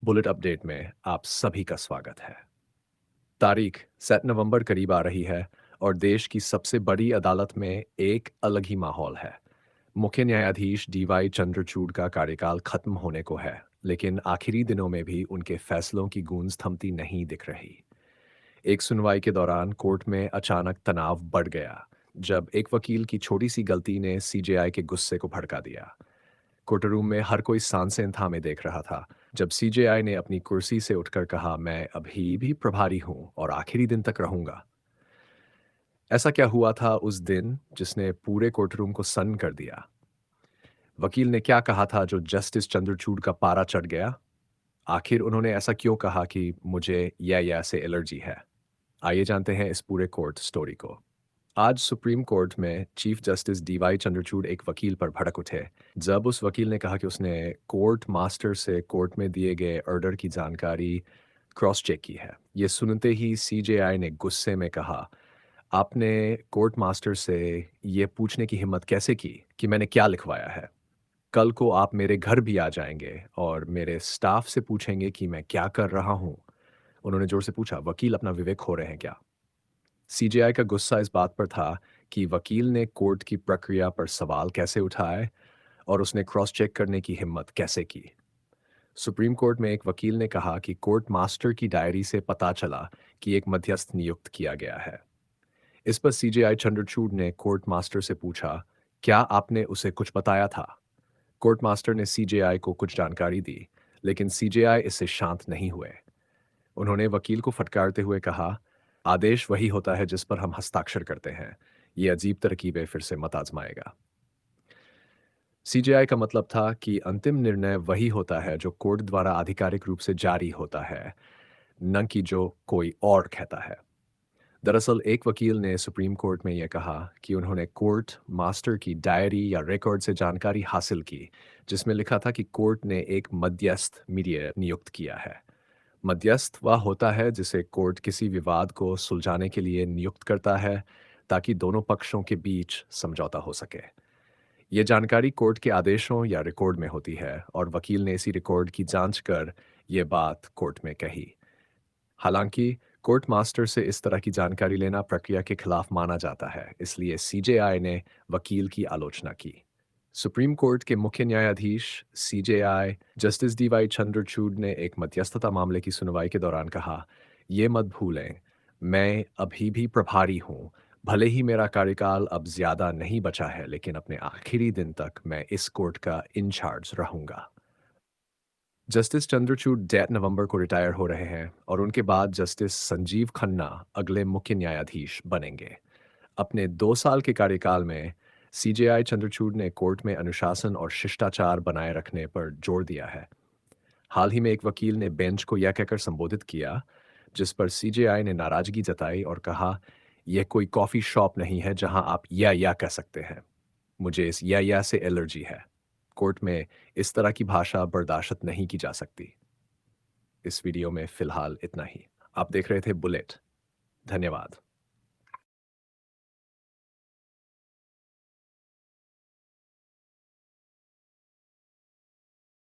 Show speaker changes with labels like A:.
A: Bullet update में आप सभी का स्वागत है। तारीख 7 नवंबर करीब आ रही है और देश की सबसे बड़ी अदालत में एक अलग ही माहौल है। मुख्य न्यायाधीश डीवाई चंद्रचूड़ का कार्यकाल खत्म होने को है, लेकिन आखिरी दिनों में भी उनके फैसलों की गूंज थमती नहीं दिख रही। एक सुनवाई के दौरान कोर्ट में अचानक तनाव बढ़ गया जब एक वकील की छोटी सी गलती ने सीजेआई के गुस्से को भड़का दिया। कोर्टरूम में हर कोई सांसें थामे देख रहा था जब सीजेआई ने अपनी कुर्सी से उठकर कहा, मैं अभी भी प्रभारी हूं और आखिरी दिन तक रहूंगा। ऐसा क्या हुआ था उस दिन जिसने पूरे कोर्टरूम को सन्न कर दिया? वकील ने क्या कहा था जो जस्टिस चंद्रचूड़ का पारा चढ़ गया? आखिर उन्होंने ऐसा क्यों कहा कि मुझे या से एलर्जी है? आइए जानते हैं इस पूरे कोर्ट स्टोरी को। आज सुप्रीम कोर्ट में चीफ जस्टिस डीवाई चंद्रचूड़ एक वकील पर भड़क उठे जब उस वकील ने कहा कि उसने कोर्ट मास्टर से कोर्ट में दिए गए ऑर्डर की जानकारी क्रॉस चेक की है। ये सुनते ही सीजेआई ने गुस्से में कहा, आपने कोर्ट मास्टर से ये पूछने की हिम्मत कैसे की कि मैंने क्या लिखवाया है? कल को आप मेरे घर भी आ जाएंगे और मेरे स्टाफ से पूछेंगे कि मैं क्या कर रहा हूँ। उन्होंने जोर से पूछा, वकील अपना विवेक खो रहे हैं क्या? सीजेआई का गुस्सा इस बात पर था कि वकील ने कोर्ट की प्रक्रिया पर सवाल कैसे उठाए और उसने क्रॉस चेक करने की हिम्मत कैसे की। सुप्रीम कोर्ट में एक वकील ने कहा कि कोर्ट मास्टर की डायरी से पता चला कि एक मध्यस्थ नियुक्त किया गया है। इस पर सीजेआई चंद्रचूड़ ने कोर्ट मास्टर से पूछा, क्या आपने उसे कुछ बताया था? कोर्ट मास्टर ने सीजेआई को कुछ जानकारी दी, लेकिन सीजेआई इससे शांत नहीं हुए। उन्होंने वकील को फटकारते हुए कहा, आदेश वही होता है जिस पर हम हस्ताक्षर करते हैं। ये अजीब तरकीबें फिर से मत आजमाएगा। सीजेआई का मतलब था कि अंतिम निर्णय वही होता है जो कोर्ट द्वारा आधिकारिक रूप से जारी होता है, न कि जो कोई और कहता है। दरअसल एक वकील ने सुप्रीम कोर्ट में यह कहा कि उन्होंने कोर्ट मास्टर की डायरी या रिकॉर्ड से जानकारी हासिल की, जिसमें लिखा था कि कोर्ट ने एक मध्यस्थ मीडिएटर नियुक्त किया है। मध्यस्थ वह होता है जिसे कोर्ट किसी विवाद को सुलझाने के लिए नियुक्त करता है, ताकि दोनों पक्षों के बीच समझौता हो सके। ये जानकारी कोर्ट के आदेशों या रिकॉर्ड में होती है और वकील ने इसी रिकॉर्ड की जांच कर ये बात कोर्ट में कही। हालांकि कोर्ट मास्टर से इस तरह की जानकारी लेना प्रक्रिया के खिलाफ माना जाता है, इसलिए सीजेआई ने वकील की आलोचना की। सुप्रीम कोर्ट के मुख्य न्यायाधीश सीजेआई जस्टिस डीवाई चंद्रचूड़ ने एक मध्यस्थता मामले की सुनवाई के दौरान कहा, ये मत भूलें, मैं अभी भी प्रभारी हूं। भले ही मेरा कार्यकाल अब ज्यादा नहीं बचा है, लेकिन अपने आखिरी दिन तक मैं इस कोर्ट का इंचार्ज रहूंगा। जस्टिस चंद्रचूड़ 8 नवंबर को रिटायर हो रहे हैं और उनके बाद जस्टिस संजीव खन्ना अगले मुख्य न्यायाधीश बनेंगे। अपने 2 साल के कार्यकाल में सीजेआई चंद्रचूड़ ने कोर्ट में अनुशासन और शिष्टाचार बनाए रखने पर जोर दिया है। हाल ही में एक वकील ने बेंच को यह कहकर संबोधित किया, जिस पर सीजेआई ने नाराजगी जताई और कहा, यह कोई कॉफी शॉप नहीं है जहां आप या कह सकते हैं। मुझे इस या से एलर्जी है। कोर्ट में इस तरह की भाषा बर्दाश्त नहीं की जा सकती। इस वीडियो में फिलहाल इतना ही। आप देख रहे थे बुलेट। धन्यवाद।